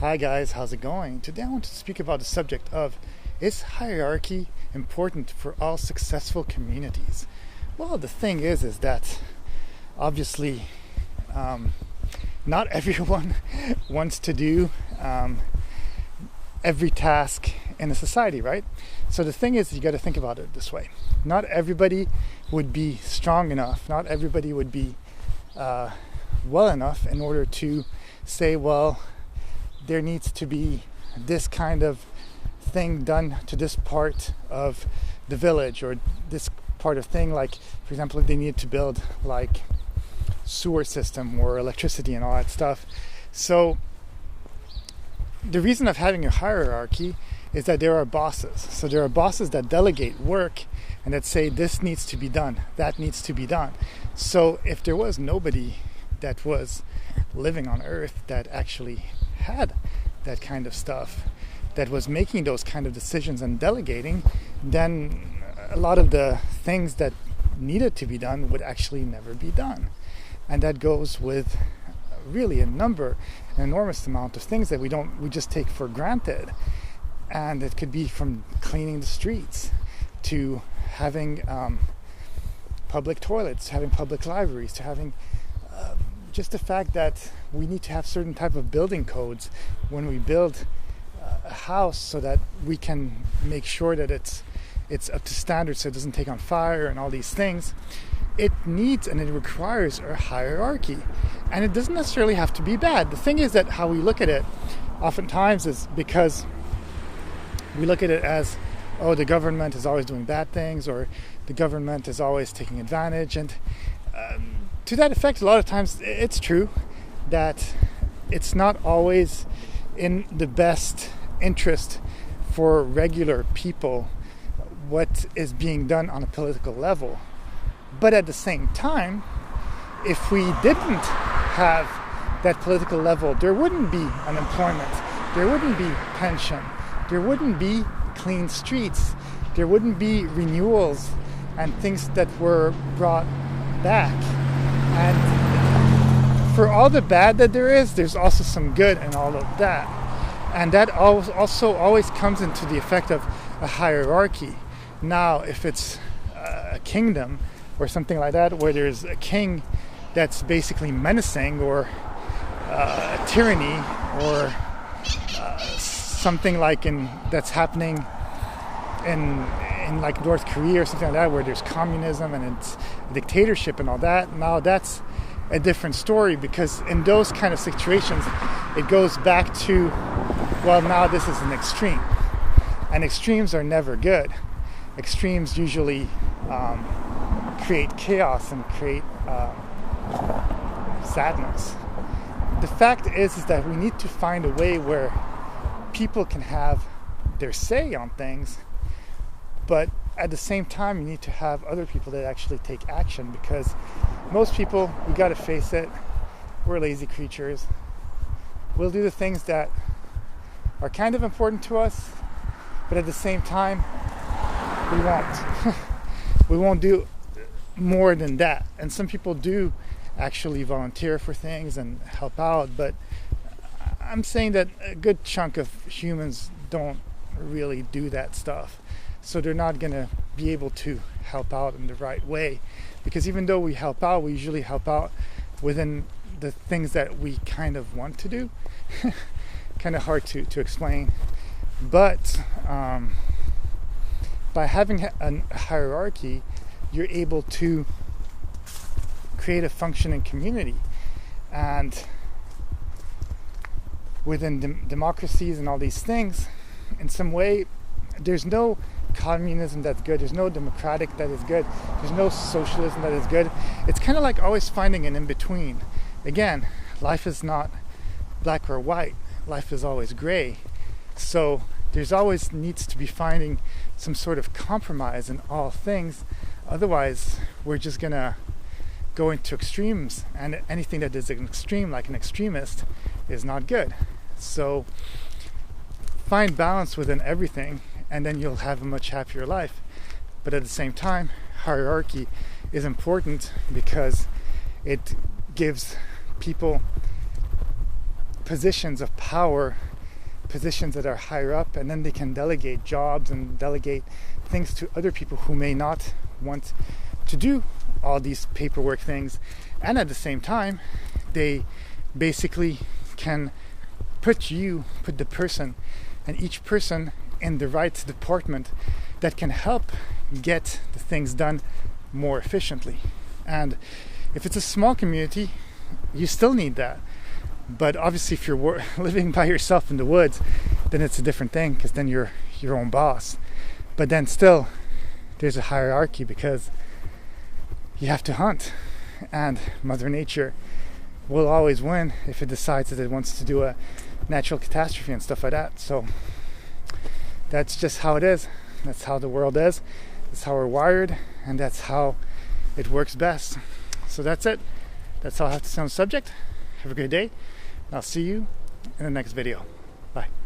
Hi guys, how's it going? Today I want to speak about the subject of, is hierarchy important for all successful communities? Well, the thing is that obviously not everyone wants to do every task in a society, right? So the thing is, you got to think about it this way. Not everybody would be strong enough, not everybody would be well enough in order to say, well, there needs to be this kind of thing done to this part of the village, or this part of thing, like for example if they need to build like sewer system or electricity and all that stuff. So the reason of having a hierarchy is that there are bosses. So there are bosses that delegate work and that say this needs to be done, that needs to be done. So if there was nobody that was living on earth that actually had that kind of stuff, that was making those kind of decisions and delegating, then a lot of the things that needed to be done would actually never be done. And that goes with really an enormous amount of things that we just take for granted. And it could be from cleaning the streets to having public toilets, to having public libraries, to having just the fact that we need to have certain type of building codes when we build a house, so that we can make sure that it's up to standard, so it doesn't take on fire and all these things. It needs and it requires a hierarchy, and it doesn't necessarily have to be bad. The thing is that how we look at it oftentimes is because we look at it as, oh, the government is always doing bad things, or the government is always taking advantage. And to that effect, a lot of times it's true that it's not always in the best interest for regular people what is being done on a political level. But at the same time, if we didn't have that political level, there wouldn't be unemployment, there wouldn't be pension, there wouldn't be clean streets, there wouldn't be renewals and things that were brought back. And for all the bad that there is, there's also some good in all of that. And that also always comes into the effect of a hierarchy. Now, if it's a kingdom or something like that, where there's a king that's basically menacing, or a tyranny, or something like that's happening in like North Korea or something like that, where there's communism and it's dictatorship and all that, now that's a different story, because in those kind of situations it goes back to, well, now this is an extreme, and extremes are never good. Extremes usually create chaos and create sadness. The fact is that we need to find a way where people can have their say on things, but at the same time you need to have other people that actually take action, because most people, we gotta face it, we're lazy creatures. We'll do the things that are kind of important to us, but at the same time we won't. We won't do more than that. And some people do actually volunteer for things and help out, but I'm saying that a good chunk of humans don't really do that stuff. So they're not going to be able to help out in the right way, because even though we help out, we usually help out within the things that we kind of want to do. Kind of hard to explain. But by having a hierarchy, you're able to create a functioning community. And within democracies and all these things, in some way, there's no communism that's good, there's no democratic that is good, there's no socialism that is good. It's kind of like always finding an in-between. Again, life is not black or white, life is always gray. So there's always needs to be finding some sort of compromise in all things. Otherwise, we're just gonna go into extremes, and anything that is an extreme, like an extremist, is not good. So find balance within everything, and then you'll have a much happier life. But at the same time, hierarchy is important because it gives people positions of power, positions that are higher up, and then they can delegate jobs and delegate things to other people who may not want to do all these paperwork things. And at the same time, they basically can put the person and each person in the right department that can help get the things done more efficiently. And if it's a small community, you still need that. But obviously if you're living by yourself in the woods, then it's a different thing, because then you're your own boss. But then still there's a hierarchy, because you have to hunt, and Mother Nature will always win if it decides that it wants to do a natural catastrophe and stuff like that. So that's just how it is. That's how the world is. That's how we're wired, and that's how it works best. So that's it. That's all I have to say on the subject. Have a great day. I'll see you in the next video. Bye.